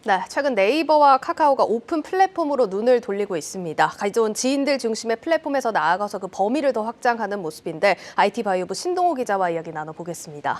네, 최근 네이버와 카카오가 오픈 플랫폼으로 눈을 돌리고 있습니다. 가져온 지인들 중심의 플랫폼에서 나아가서 그 범위를 더 확장하는 모습인데 IT 바이오부 신동호 기자와 이야기 나눠보겠습니다.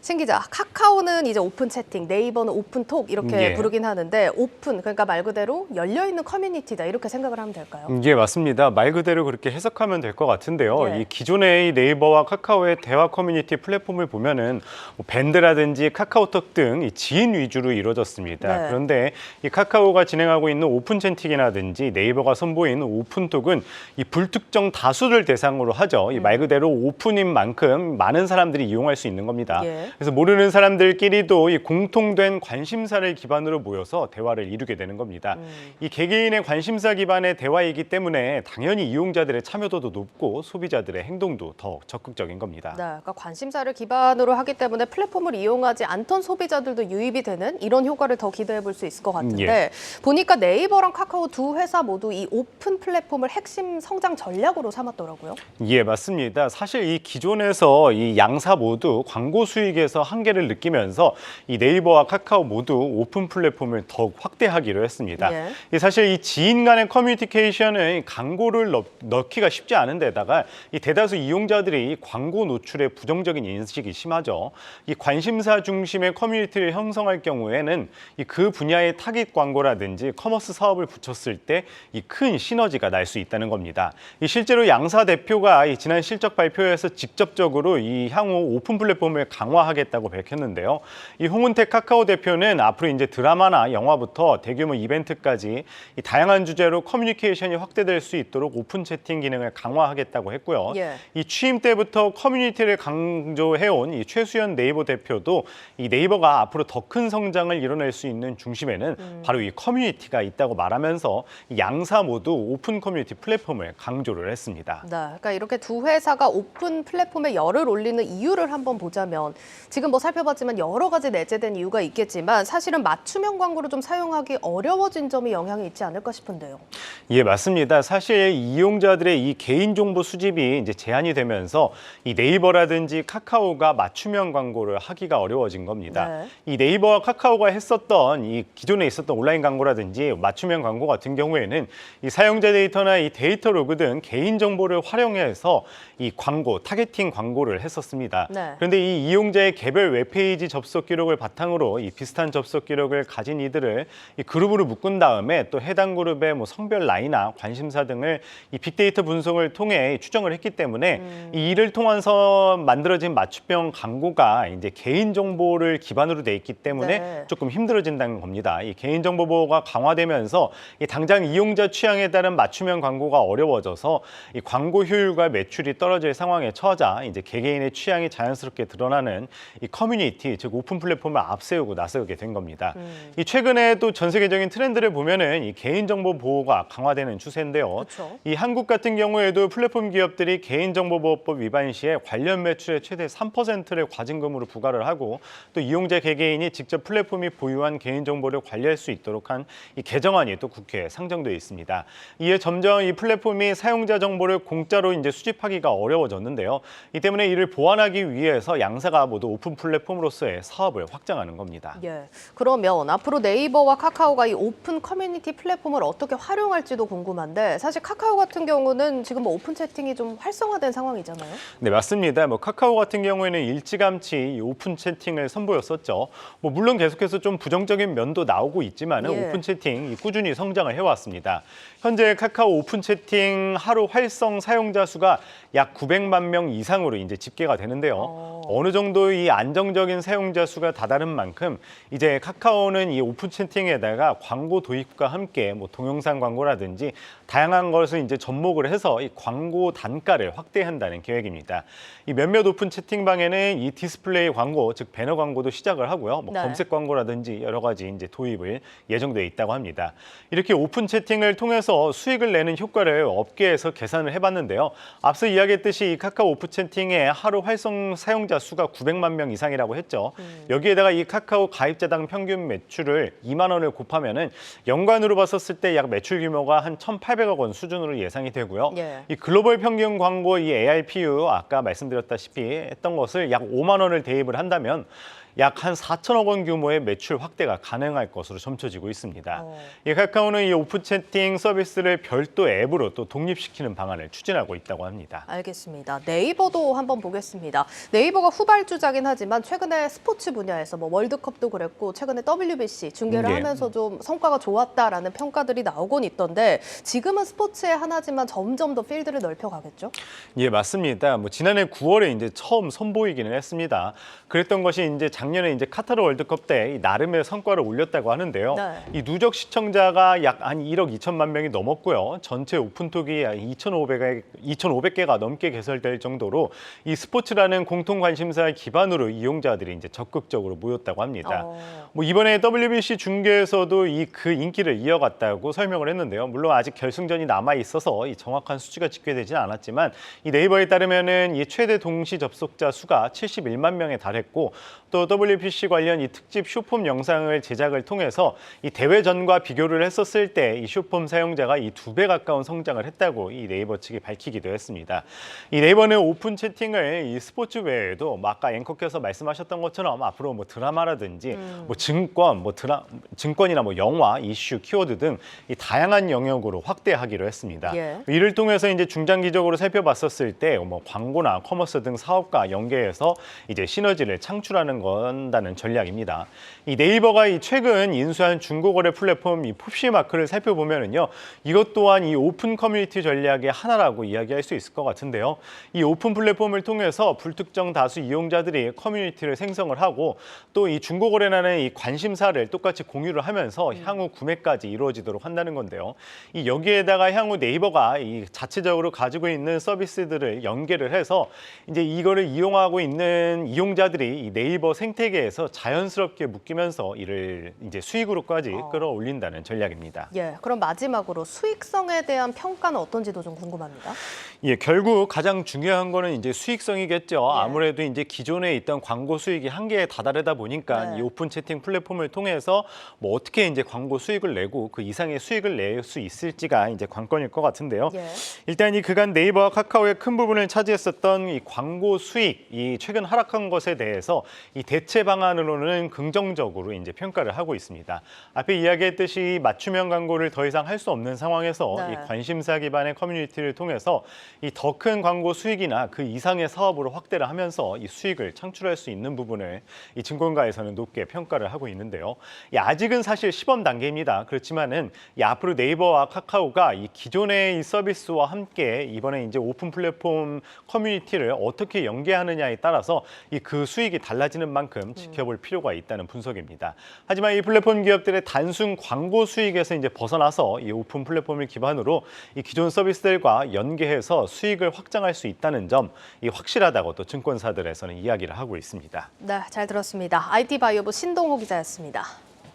신 기자, 카카오는 이제 오픈 채팅, 네이버는 오픈톡 이렇게 부르긴 하는데 오픈, 그러니까 말 그대로 열려있는 커뮤니티다 이렇게 생각을 하면 될까요? 예, 맞습니다. 말 그대로 그렇게 해석하면 될 것 같은데요. 예. 이 기존의 네이버와 카카오의 대화 커뮤니티 플랫폼을 보면은 밴드라든지 카카오톡 등 이 지인 위주로 이루어졌습니다. 네. 그런데 이 카카오가 진행하고 있는 오픈 채팅이라든지 네이버가 선보이는 오픈톡은 이 불특정 다수를 대상으로 하죠. 이 말 그대로 오픈인 만큼 많은 사람들이 이용할 수 있는 겁니다. 예. 그래서 모르는 사람들끼리도 이 공통된 관심사를 기반으로 모여서 대화를 이루게 되는 겁니다. 이 개개인의 관심사 기반의 대화이기 때문에 당연히 이용자들의 참여도도 높고 소비자들의 행동도 더 적극적인 겁니다. 네, 그러니까 관심사를 기반으로 하기 때문에 플랫폼을 이용하지 않던 소비자들도 유입이 되는 이런 효과를 더 기대해 볼 수 있을 것 같은데 보니까 네이버랑 카카오 두 회사 모두 이 오픈 플랫폼을 핵심 성장 전략으로 삼았더라고요. 예, 맞습니다. 사실 이 기존에서 이 양사 모두 광고 수익에서 한계를 느끼면서 이 네이버와 카카오 모두 오픈 플랫폼을 더욱 확대하기로 했습니다. 예. 사실 이 지인 간의 커뮤니케이션은 광고를 넣기가 쉽지 않은 데다가 이 대다수 이용자들이 광고 노출에 부정적인 인식이 심하죠. 이 관심사 중심의 커뮤니티를 형성할 경우에는 그 분야의 타깃 광고라든지 커머스 사업을 붙였을 때 이 큰 시너지가 날 수 있다는 겁니다. 이 실제로 양사 대표가 이 지난 실적 발표에서 직접적으로 이 향후 오픈 플랫폼을 강화하겠다고 밝혔는데요. 이 홍은택 카카오 대표는 앞으로 이제 드라마나 영화부터 대규모 이벤트까지 이 다양한 주제로 커뮤니케이션이 확대될 수 있도록 오픈 채팅 기능을 강화하겠다고 했고요. 예. 이 취임 때부터 커뮤니티를 강조해온 이 최수연 네이버 대표도 이 네이버가 앞으로 더 큰 성장을 이뤄낼 수 있는 중심에는 바로 이 커뮤니티가 있다고 말하면서 이 양사 모두 오픈 커뮤니티 플랫폼을 강조를 했습니다. 네, 그러니까 이렇게 두 회사가 오픈 플랫폼에 열을 올리는 이유를 한번 보자면 지금 뭐 살펴봤지만 여러 가지 내재된 이유가 있겠지만 사실은 맞춤형 광고를 좀 사용하기 어려워진 점이 영향이 있지 않을까 싶은데요. 예, 맞습니다. 사실 이용자들의 이 개인정보 수집이 이제 제한이 되면서 이 네이버라든지 카카오가 맞춤형 광고를 하기가 어려워진 겁니다. 네. 이 네이버와 카카오가 했었던 이 기존에 있었던 온라인 광고라든지 맞춤형 광고 같은 경우에는 이 사용자 데이터나 이 데이터 로그 등 개인정보를 활용해서 이 광고, 타겟팅 광고를 했었습니다. 네. 그런데 이 이용자의 개별 웹페이지 접속 기록을 바탕으로 이 비슷한 접속 기록을 가진 이들을 이 그룹으로 묶은 다음에 또 해당 그룹의 뭐 성별 나이나 관심사 등을 이 빅데이터 분석을 통해 추정을 했기 때문에 이 이를 통해서 만들어진 맞춤형 광고가 이제 개인 정보를 기반으로 돼 있기 때문에 네. 조금 힘들어진다는 겁니다. 이 개인 정보 보호가 강화되면서 이 당장 이용자 취향에 따른 맞춤형 광고가 어려워져서 이 광고 효율과 매출이 떨어질 상황에 처하자 이제 개개인의 취향이 자연스럽게 드러나는 이 커뮤니티, 즉 오픈 플랫폼을 앞세우고 나서게 된 겁니다. 이 최근에 또 전 세계적인 트렌드를 보면은 이 개인정보 보호가 강화되는 추세인데요. 그쵸. 이 한국 같은 경우에도 플랫폼 기업들이 개인정보보호법 위반 시에 관련 매출의 최대 3%를 과징금으로 부과를 하고 또 이용자 개개인이 직접 플랫폼이 보유한 개인정보를 관리할 수 있도록 한 이 개정안이 또 국회에 상정돼 있습니다. 이에 점점 이 플랫폼이 사용자 정보를 공짜로 이제 수집하기가 어려워졌는데요. 이 때문에 이를 보완하기 위해서 양사가 모두 오픈 플랫폼으로서의 사업을 확장하는 겁니다. 예. 그러면 앞으로 네이버와 카카오가 이 오픈 커뮤니티 플랫폼을 어떻게 활용할지도 궁금한데 사실 카카오 같은 경우는 지금 뭐 오픈 채팅이 좀 활성화된 상황이잖아요. 네, 맞습니다. 뭐 카카오 같은 경우에는 일찌감치 이 오픈 채팅을 선보였었죠. 뭐 물론 계속해서 좀 부정적인 면도 나오고 있지만 예. 오픈 채팅 꾸준히 성장을 해왔습니다. 현재 카카오 오픈 채팅 하루 활성 사용자 수가 약 900만 명 이상으로 이제 집계가 되는데요. 어느 정도 이 안정적인 사용자 수가 다다른 만큼 이제 카카오는 이 오픈 채팅에다가 광고 도입과 함께 뭐 동영상 광고라든지 다양한 것을 이제 접목을 해서 이 광고 단가를 확대한다는 계획입니다. 이 몇몇 오픈 채팅방에는 이 디스플레이 광고, 즉 배너 광고도 시작을 하고요. 뭐 네. 검색 광고라든지 여러 가지 이제 도입을 예정돼 있다고 합니다. 이렇게 오픈 채팅을 통해서 수익을 내는 효과를 업계에서 계산을 해봤는데요. 앞서 이야기했듯이 이 카카오 오픈 채팅의 하루 활성 사용자 수가 900만 명 이상이라고 했죠. 여기에다가 이 카카오 가입자당 평균 매출을 2만 원을 곱하면은 연간으로 봤었을 때 약 매출 규모가 한 1,800억 원 수준으로 예상이 되고요. 예. 이 글로벌 평균 광고 이 ARPU 아까 말씀드렸다시피 했던 것을 약 5만 원을 대입을 한다면 약 한 4천억 원 규모의 매출 확대가 가능할 것으로 점쳐지고 있습니다. 이 카카오는 이 오픈 채팅 서비스를 별도 앱으로 또 독립시키는 방안을 추진하고 있다고 합니다. 알겠습니다. 네이버도 한번 보겠습니다. 네이버가 후발주자긴 하지만 최근에 스포츠 분야에서 뭐 월드컵도 그랬고 최근에 WBC 중계를 예. 하면서 좀 성과가 좋았다라는 평가들이 나오곤 있던데 지금은 스포츠의 하나지만 점점 더 필드를 넓혀가겠죠? 예, 맞습니다. 뭐 지난해 9월에 이제 처음 선보이기는 했습니다. 그랬던 것이 이제 작년에 이제 카타르 월드컵 때 이 나름의 성과를 올렸다고 하는데요. 네. 이 누적 시청자가 약 한 1억 2천만 명이 넘었고요. 전체 오픈톡이 2,500개가 넘게 개설될 정도로 이 스포츠라는 공통 관심사 기반으로 이용자들이 이제 적극적으로 모였다고 합니다. 뭐 이번에 WBC 중계에서도 그 인기를 이어갔다고 설명을 했는데요. 물론 아직 결승전이 남아 있어서 이 정확한 수치가 집계되지는 않았지만 이 네이버에 따르면은 이 최대 동시 접속자 수가 71만 명에 달했고 또 WBC 관련 이 특집 숏폼 영상을 제작을 통해서 이 대회전과 비교를 했었을 때 이 숏폼 사용자가 이 2배 가까운 성장을 했다고 이 네이버 측이 밝히기도 했습니다. 이 네이버는 오픈 채팅을 이 스포츠 외에도 뭐 아까 앵커께서 말씀하셨던 것처럼 앞으로 뭐 드라마라든지 뭐 증권이나 뭐 영화, 이슈, 키워드 등 이 다양한 영역으로 확대하기로 했습니다. 예. 이를 통해서 이제 중장기적으로 살펴봤었을 때 뭐 광고나 커머스 등 사업과 연계해서 이제 시너지를 창출하는 건다는 전략입니다. 이 네이버가 이 최근 인수한 중고거래 플랫폼 이 푹시마크를 살펴보면은요, 이것 또한 이 오픈 커뮤니티 전략의 하나라고 이야기할 수 있을 것 같은데요. 이 오픈 플랫폼을 통해서 불특정 다수 이용자들이 커뮤니티를 생성을 하고 또 이 중고거래라는 이 관심사를 똑같이 공유를 하면서 향후 구매까지 이루어지도록 한다는 건데요. 이 여기에다가 향후 네이버가 이 자체적으로 가지고 있는 서비스들을 연계를 해서 이제 이거를 이용하고 있는 이용자들이 이 네이버 생태계에서 자연스럽게 묶이면서 이를 이제 수익으로까지 끌어올린다는 전략입니다. 예, 그럼 마지막으로 수익성에 대한 평가는 어떤지도 좀 궁금합니다. 예, 결국 가장 중요한 거는 이제 수익성이겠죠. 예. 아무래도 이제 기존에 있던 광고 수익이 한계에 다다르다 보니까 네. 이 오픈 채팅 플랫폼을 통해서 뭐 어떻게 이제 광고 수익을 내고 그 이상의 수익을 낼 수 있을지가 이제 관건일 것 같은데요. 예. 일단 이 그간 네이버와 카카오의 큰 부분을 차지했었던 이 광고 수익, 이 최근 하락한 것에 대해서 이 대체 방안으로는 긍정적으로 이제 평가를 하고 있습니다. 앞에 이야기했듯이 맞춤형 광고를 더 이상 할 수 없는 상황에서 네. 이 관심사 기반의 커뮤니티를 통해서 이 더 큰 광고 수익이나 그 이상의 사업으로 확대를 하면서 이 수익을 창출할 수 있는 부분을 이 증권가에서는 높게 평가를 하고 있는데요. 이 아직은 사실 시범 단계입니다. 그렇지만은 이 앞으로 네이버와 카카오가 이 기존의 이 서비스와 함께 이번에 이제 오픈 플랫폼 커뮤니티를 어떻게 연계하느냐에 따라서 이 그 수익이 달라지는 만큼 지켜볼 필요가 있다는 분석입니다. 하지만 이 플랫폼 기업들의 단순 광고 수익에서 이제 벗어나서 이 오픈 플랫폼을 기반으로 이 기존 서비스들과 연계해서 수익을 확장할 수 있다는 점, 이 확실하다고 또 증권사들에서는 이야기를 하고 있습니다. 네, 잘 들었습니다. IT 바이오부 신동호 기자였습니다.